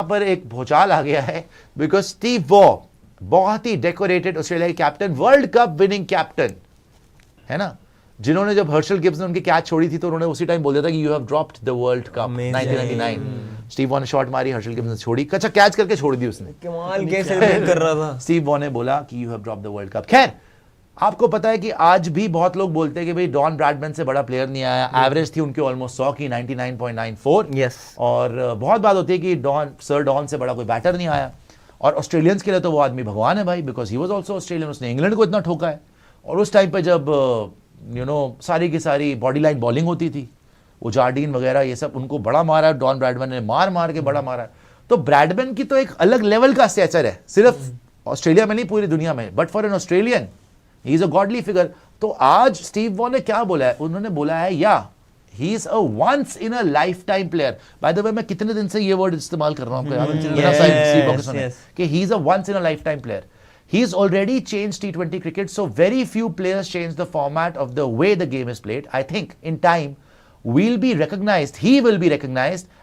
पर एक भूचाल आ गया है, बिकॉज स्टीव वॉ बहुत ही डेकोरेटेड ऑस्ट्रेलिया के captain, world cup winning captain है ना, जिन्होंने जब हर्शल गिब्स ने उनकी कैच छोड़ी थी तो उन्होंने उसी टाइम बोल दिया था कि you have dropped the world cup 1999। Steve Waugh ने शॉट मारी, हर्शल गिब्स ने छोड़ी, अच्छा कैच करके छोड़ दी उसने, कमाल के सेलिब्रेट कर रहा था। स्टीव वॉ ने बोला कि you have dropped the world cup. खैर आपको पता है कि आज भी बहुत लोग बोलते हैं कि भाई डॉन ब्रैडमैन से बड़ा प्लेयर नहीं आया, एवरेज थी उनकी ऑलमोस्ट 100 की 99.94। यस, और बहुत बात होती है कि सर डॉन से बड़ा कोई बैटर नहीं आया, और ऑस्ट्रेलियंस के लिए तो वो आदमी भगवान है भाई, because he was also Australian, उसने इंग्लैंड को इतना ठोका है। और उस टाइम पे जब सारी की सारी बॉडी लाइन बॉलिंग होती थी, वो जार्डीन वगैरह ये सब, उनको बड़ा मारा डॉन ब्रैडमैन ने, मार के बड़ा मारा। तो ब्रैडमैन की तो एक अलग लेवल का स्टेचर है, सिर्फ ऑस्ट्रेलिया में नहीं पूरी दुनिया में, but for an Australian he is a godly figure. तो आज स्टीव वॉ ने क्या बोला है, उन्होंने बोला है he is a once in a lifetime player. By the way मैं कितने दिन से ये वर्ड इस्तेमाल कर रहा हूं कि he is a once in a lifetime player. He's already changed T20 cricket, so very few players change the format of the way the game is played. I think in time he will be recognized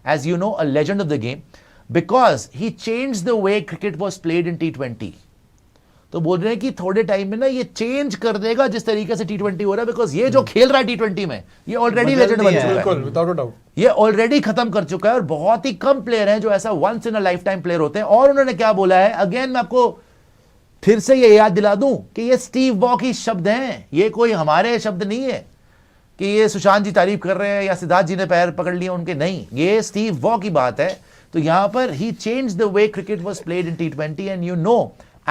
as, a legend of the game, because he changed the way cricket was played in T20. तो बोल रहे हैं कि थोड़े time में ना ये change कर देगा जिस तरीके से T20 हो रहा है, बिकॉज ये जो खेल रहा है T20 में ये ऑलरेडी लेजेंड बन चुका है, विदाउट अ डाउट ये ऑलरेडी खत्म कर चुका है, और बहुत ही कम प्लेयर हैं जो ऐसा once in a lifetime player होते हैं। और उन्होंने क्या बोला है, अगेन मैं आपको फिर से ये याद दिला दूं कि ये स्टीव वॉ की शब्द हैं, ये कोई हमारे शब्द नहीं है कि ये सुशांत जी तारीफ कर रहे हैं या सिद्धार्थ जी ने पैर पकड़ लिए उनके, नहीं, ये स्टीव वॉ की बात है। तो यहां पर he changed the way cricket was played in T20, and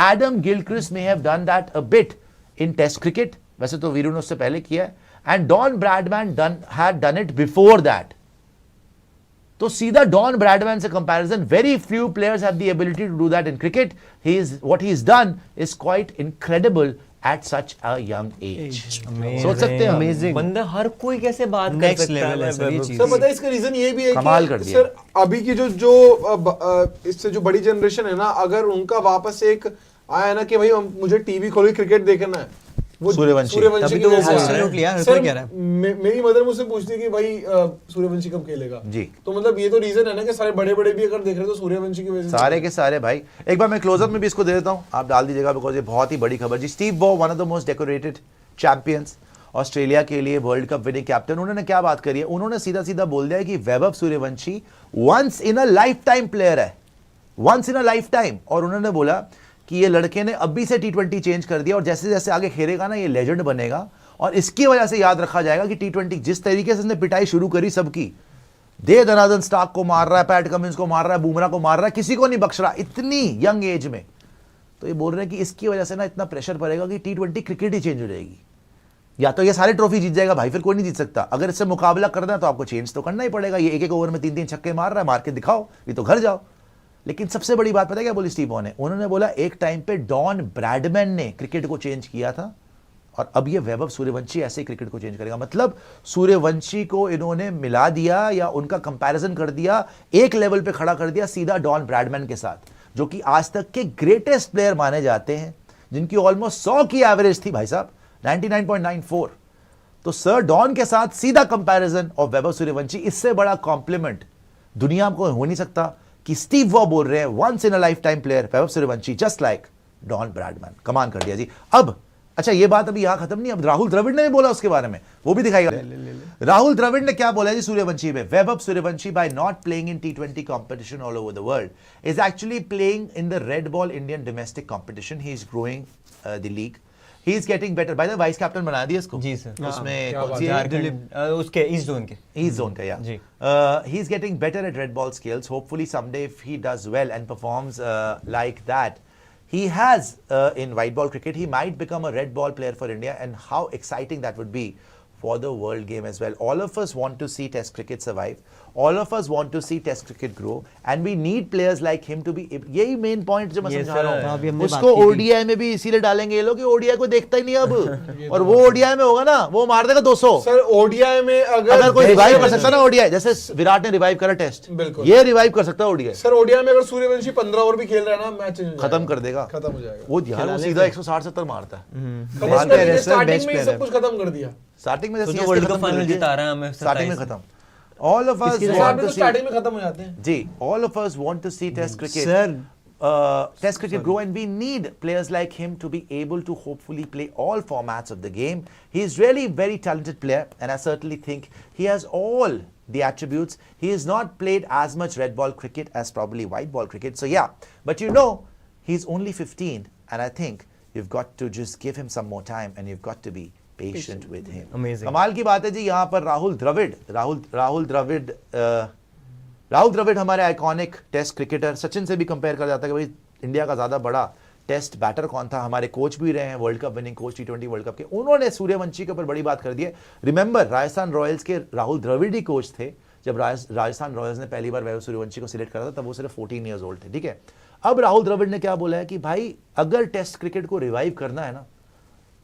Adam Gilchrist may have done that a bit in test cricket, वैसे तो वीरू ने उससे पहले किया है, and Don Bradman had done it before that. तो सीधा डॉन ब्रैडमैन से comparison, very few players have the ability to do that in cricket. What he is done is quite incredible at such a young as. सोच सकते हैं amazing बंदा, हर कोई कैसे बात कर सकता है सर। ये चीज सर पता है इसका रीजन ये भी है कमाल कर कि दिया। सर अभी की जो इससे जो बड़ी जनरेशन है ना, अगर उनका वापस एक आया ना कि भाई मुझे टीवी खोल के क्रिकेट देखना है, वो सूर्यवंशी तभी तो वो एब्सोल्युटली यार, कोई कह रहा है। मेरी मदर मुझसे पूछती है कि भाई सूर्यवंशी कब खेलेगा जी। तो मतलब ये तो रीजन है ना कि सारे बड़े बड़े भी अगर देख रहे हैं तो सूर्यवंशी की वजह से सारे के सारे भाई। एक बार मैं क्लोजअप में भी इसको दे देता हूं, आप डाल दीजिएगा, बिकॉज ये बहुत ही बड़ी खबर जी। Steve Waugh, one of the most decorated champions, Australia के लिए वर्ल्ड कप विनिंग कैप्टन, उन्होंने क्या बात करी है, उन्होंने सीधा सीधा बोल दिया है कि Vaibhav Suryavanshi once in a lifetime player है, once in a lifetime. और उन्होंने बोला कि ये लड़के ने अभी से T20 चेंज कर दिया, और जैसे जैसे आगे खेलेगा ना ये लेजेंड बनेगा, और इसकी वजह से याद रखा जाएगा कि T20 जिस तरीके से उसने पिटाई शुरू करी सबकी, दे दनादन स्टार्क को मार रहा है, पैट कमिंस को मार रहा है, बुमराह को मार रहा है, किसी को नहीं बख्श रहा इतनी यंग एज में। तो ये बोल रहे हैं कि इसकी वजह से ना इतना प्रेशर पड़ेगा कि T20 क्रिकेट ही चेंज हो जाएगी, या तो ये सारे ट्रॉफी जीत जाएगा भाई, फिर कोई नहीं जीत सकता। अगर इससे मुकाबला करना है तो आपको चेंज तो करना ही पड़ेगा। ये एक ओवर में 3-3 छक्के मार रहा है, मार के दिखाओ, ये तो घर जाओ। लेकिन सबसे बड़ी बात पता है क्या बोली स्टीव वॉ ने, उन्होंने बोला एक टाइम पे डॉन ब्रैडमैन ने क्रिकेट को चेंज किया था, और अब ये वैभव सूर्यवंशी ऐसे ही क्रिकेट को चेंज करेगा। मतलब सूर्यवंशी को इन्होंने मिला दिया, या उनका कंपैरिजन कर दिया, एक लेवल पे खड़ा कर दिया सीधा डॉन ब्रैडमैन के साथ, जो कि आज तक के ग्रेटेस्ट प्लेयर माने जाते हैं, जिनकी ऑलमोस्ट 100 की एवरेज थी भाई साहब, 99.94। तो सर डॉन के साथ सीधा कंपैरिजन और वैभव सूर्यवंशी, इससे बड़ा कॉम्प्लीमेंट दुनिया को हो नहीं सकता कि स्टीव वॉ बोल रहे हैं once in a lifetime player Vaibhav Suryavanshi just like Don Bradman. कमाल कर दिया जी। अब अच्छा ये बात अभी यहां खत्म नहीं, अब राहुल द्रविड़ ने भी बोला उसके बारे में, वो भी दिखाएगा। राहुल द्रविड़ ने क्या बोला जी सूर्यवंशी में, Vaibhav Suryavanshi by not playing in T20 competition all over the world is actually playing in the red ball Indian domestic competition. He is growing the league. He is getting better. by the vice captain बना दिया इसको जी sir, उसमें कौन झारखंड उसके east zone के east zone का, या जी। he is getting better at red ball skills. Hopefully someday if he does well and performs like that he has in white ball cricket, he might become a red ball player for India, and how exciting that would be for the world game as well. All of us want to see test cricket survive, all of us want to see test cricket grow, and we need players like him to be, यही main point जो मैं समझा रहा हूँ। उसको ODI में भी इसीलिए डालेंगे ये लोग कि ODI को देखता ही नहीं अब, और वो ODI में होगा ना वो मार देगा 200। सर ODI में अगर कोई रिवाइव कर सकता ना ODI, जैसे विराट ने रिवाइव करा टेस्ट, ये रिवाइव कर सकता है ODI। सर ODI में अगर सूर्यवंशी 15 ओवर भी खेल रहा है ना, मैच खत्म कर देगा, खत्म हो जाएगा। वो यार वो सीधा 160-70 मारता है, स्टार्टिंग में सब कुछ खत्म कर दिया। स्टार्टिंग में वर्ल्ड कप फाइनल जिता रहा है हमें, स्टार्टिंग में खत्म। All of us साहब want भी to तो see. स्टार्टिंग में खत्म हो जाते हैं। जी, all of us want to see Test cricket. Sir Test cricket grow, and we need players like him to be able to hopefully play all formats of the game. He is really very talented player, and I certainly think he has all the attributes. He has not played as much red ball cricket as probably white ball cricket. So yeah, but you know, he's only 15, and I think you've got to just give him some more time, and you've got to be patient with him. Amazing. कमाल की बात है जी, यहाँ पर राहुल द्रविड़ हमारे iconic test cricketer, Sachin से भी compare कर जाता है कि भाई इंडिया का ज्यादा बड़ा टेस्ट बैटर कौन था। हमारे कोच भी रहे हैं, world cup winning coach T20 world cup के। उन्होंने सूर्यवंशी के ऊपर बड़ी बात कर दी है। रिमेंबर, राजस्थान रॉयल्स के राहुल द्रविड़ ही कोच थे जब राजस्थान रॉयल्स ने पहली बार वैभव सूर्यवंशी को सिलेक्ट करा था, तब वो सिर्फ 14 ईयर्स ओल्ड थे, ठीक है। अब राहुल द्रविड़ ने क्या बोला है कि भाई अगर टेस्ट क्रिकेट को रिवाइव करना है ना,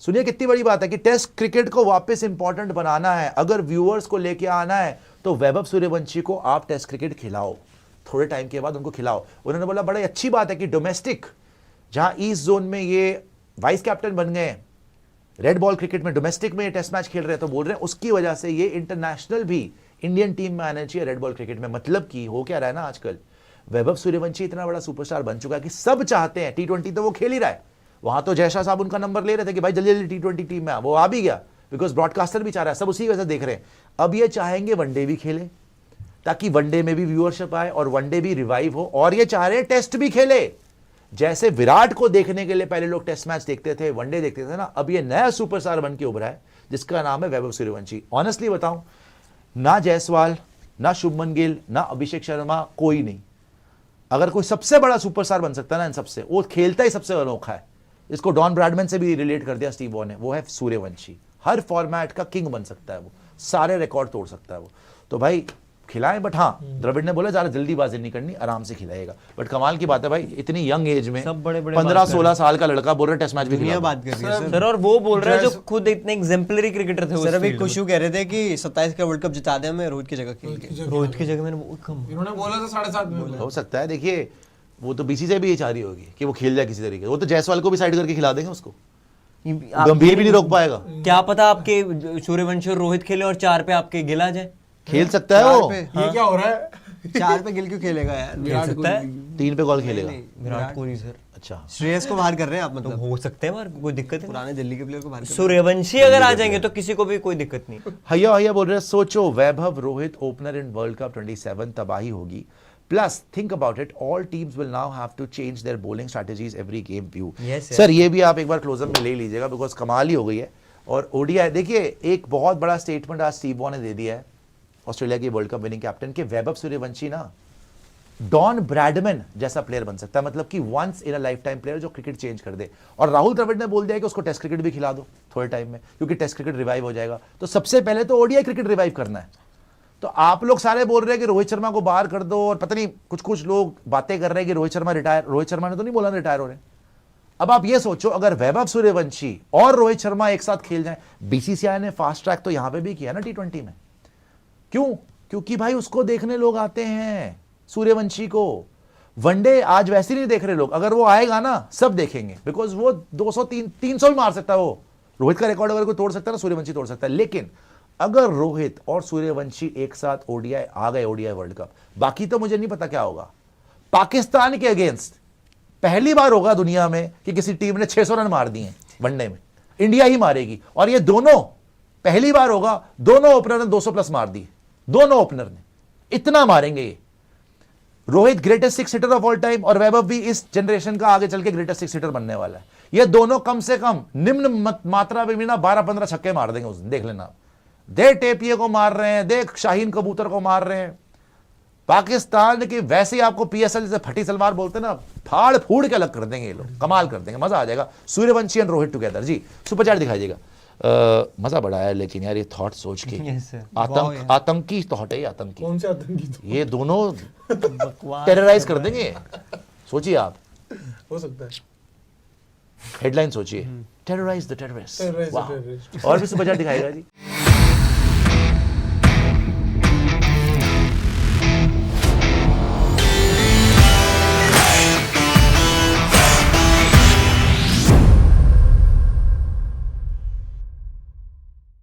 सुनिए कितनी बड़ी बात है कि टेस्ट क्रिकेट को वापस इंपॉर्टेंट बनाना है, अगर व्यूअर्स को लेके आना है तो वैभव सूर्यवंशी को आप टेस्ट क्रिकेट खिलाओ, थोड़े टाइम के बाद उनको खिलाओ। उन्होंने बोला बड़ी अच्छी बात है कि डोमेस्टिक, जहां ईस्ट जोन में ये वाइस कैप्टन बन गए, रेड बॉल क्रिकेट में डोमेस्टिक में ये टेस्ट मैच खेल रहे हैं, तो बोल रहे हैं उसकी वजह से ये इंटरनेशनल भी इंडियन टीम में आना चाहिए रेड बॉल क्रिकेट में। मतलब कि हो क्या रहा है ना, आजकल वैभव सूर्यवंशी इतना बड़ा सुपरस्टार बन चुका है कि सब चाहते हैं, T20 तो वो खेल ही रहा है, वहां तो जयशाह साहब उनका नंबर ले रहे थे कि भाई जल्दी जल्दी T20 टीम में आ, वो आ भी गया, बिकॉज ब्रॉडकास्टर भी चाह रहा है, सब उसी की वजह से देख रहे हैं। अब ये चाहेंगे वनडे भी खेले ताकि वनडे में भी व्यूअरशिप आए और वनडे भी रिवाइव हो, और ये चाह रहे हैं टेस्ट भी खेले। जैसे विराट को देखने के लिए पहले लोग टेस्ट मैच देखते थे, वनडे देखते थे ना, अब ये नया सुपरस्टार बन के उभरा है जिसका नाम है वैभव सूर्यवंशी। ऑनेस्टली बताऊं, ना जायसवाल, ना शुभमन गिल, ना अभिषेक शर्मा, कोई नहीं। अगर कोई सबसे बड़ा सुपरस्टार बन सकता है ना इन सबसे, वो खेलता ही सबसे अनोखा है। इसको डॉन ब्रैडमैन से भी रिलेट कर दिया स्टीव वॉ ने, वो है सूर्यवंशी। हर फॉर्मेट का किंग बन सकता है वो, सारे रिकॉर्ड तोड़ सकता है वो। तो भाई खिलाएं, बट हाँ द्रविड़ ने बोला ज्यादा जल्दीबाजी नहीं करनी, आराम से खिलाएगा। बट कमाल की बात है भाई, इतनी यंग एज में सब बड़े-बड़े 15-16 साल का लड़का बोल रहा है टेस्ट मैच भी दुनिया खिला। बात कर रही है सर, और वो बोल रहा है जो खुद इतने एग्जाम्पलरी क्रिकेटर थे उस सर अभी फील्ड में। खुशू कह रहे थे कि 27 का वर्ल्ड कप जिता दे हमें रोहित की जगह खेल के। रोहित की जगह मैंने वो कम इन्होंने बोला था 7.5 में। हो सकता है, देखिए वो तो बीसीसीआई भी ये चाह रही होगी कि वो खेल जाए किसी तरीके से। वो तो जायसवाल को भी साइड करके खिला देंगे उसको, गंभीर भी नहीं रोक पाएगा। क्या पता आपके सूर्यवंशी और रोहित खेले और 4 पे आपके गिल आ जाए, खेल सकता है वो, ये क्या हो रहा है? 4 पे गिल क्यों खेलेगा यार? खेल सकता है 3 पे कॉल खेलेगा। विराट कोहली सर। अच्छा, श्रेयस को बाहर कर रहे हैं आप, तो मतलब हो सकते हैं बाहर, कोई दिक्कत है पुराने दिल्ली के प्लेयर को बाहर कर रहे सूर्यवंशी अगर आ जाएंगे तो किसी को भी कोई दिक्कत नहीं। हैया बोल रहे हैं, सोचो Vaibhav Rohit opener in world cup 27, तबाही होगी। Plus think about it, all teams will now have to change their bowling strategies every game view. Sir ये भी आप एक बार क्लोजअप में ले लीजिएगा, बिकॉज कमाल ही हो गई है। और ओडीआई देखिए, एक बहुत बड़ा स्टेटमेंट आज स्टीव वॉ ने दे दिया है, ऑस्ट्रेलिया के वर्ल्ड कप विनिंग कैप्टन, के वैभव सूर्यवंशी ना डॉन ब्रैडमैन जैसा प्लेयर बन सकता है, मतलब कि once in a lifetime player जो क्रिकेट चेंज कर दे। और राहुल द्रविड़ ने बोल दिया कि उसको टेस्ट क्रिकेट भी खिला दो थोड़े टाइम में, क्योंकि टेस्ट क्रिकेट रिवाइव हो जाएगा। तो सबसे पहले तो ओडीआई क्रिकेट रिवाइव करना है। तो आप लोग सारे बोल रहे हैं कि रोहित शर्मा को बाहर कर दो, और पता नहीं कुछ लोग बातें कर रहे हैं कि रोहित शर्मा रिटायर। रोहित शर्मा ने तो नहीं बोला रिटायर हो रहे। अब आप ये सोचो, अगर वैभव सूर्यवंशी और रोहित शर्मा एक साथ खेल जाएं, बीसीसीआई ने फास्ट ट्रैक तो यहां पे भी किया ना T20 में। क्यों? क्योंकि भाई उसको देखने लोग आते हैं, सूर्यवंशी को। वनडे आज वैसे नहीं देख रहे लोग, अगर वो आएगा ना सब देखेंगे, बिकॉज वो 200-300 भी मार सकता है। वो रोहित का रिकॉर्ड अगर कोई तोड़ सकता है ना, सूर्यवंशी तोड़ सकता है। लेकिन अगर रोहित और सूर्यवंशी एक साथ ओडीआई आ गए, ओडीआई वर्ल्ड कप, बाकी तो मुझे नहीं पता क्या होगा। पाकिस्तान के अगेंस्ट पहली बार होगा दुनिया में कि किसी टीम ने 600 रन मार दिए वनडे में, इंडिया ही मारेगी। और ये दोनों पहली बार होगा, दोनों ओपनर ने 200 प्लस मार दिए, दोनों ओपनर ने इतना मारेंगे ये। Rohit greatest 6 hitter of all time, और वैभव भी इस जनरेशन का आगे चल के ग्रेटेस्ट 6 हिटर बनने वाला है। ये दोनों कम से कम निम्न मात्रा में भी ना 12-15 छक्के मार देंगे उस दिन, देख लेना। दे टेपिए को मार रहे हैं, देख शाहीन कबूतर को मार रहे हैं। पाकिस्तान की वैसे ही आपको पीएसएल जैसे फटी सलवार बोलते हैं ना, फाड़ फूड़ के अलग कर देंगे ये लोग, कमाल कर देंगे, मजा आ जाएगा। Suryavanshi and Rohit together. जी सुपर चैट दिखाइएगा। मजा बड़ा है, लेकिन यार ये थॉट सोच के आतंकी थॉट है ये, आतंकी। कौन से आतंकी? ये दोनों टेरराइज कर देंगे, सोचिए आप। हो सकता है। हेडलाइन सोचिए, terrorise the terrorist. Terrorize the terrorist। और भी सुपर चैट दिखाएगा जी।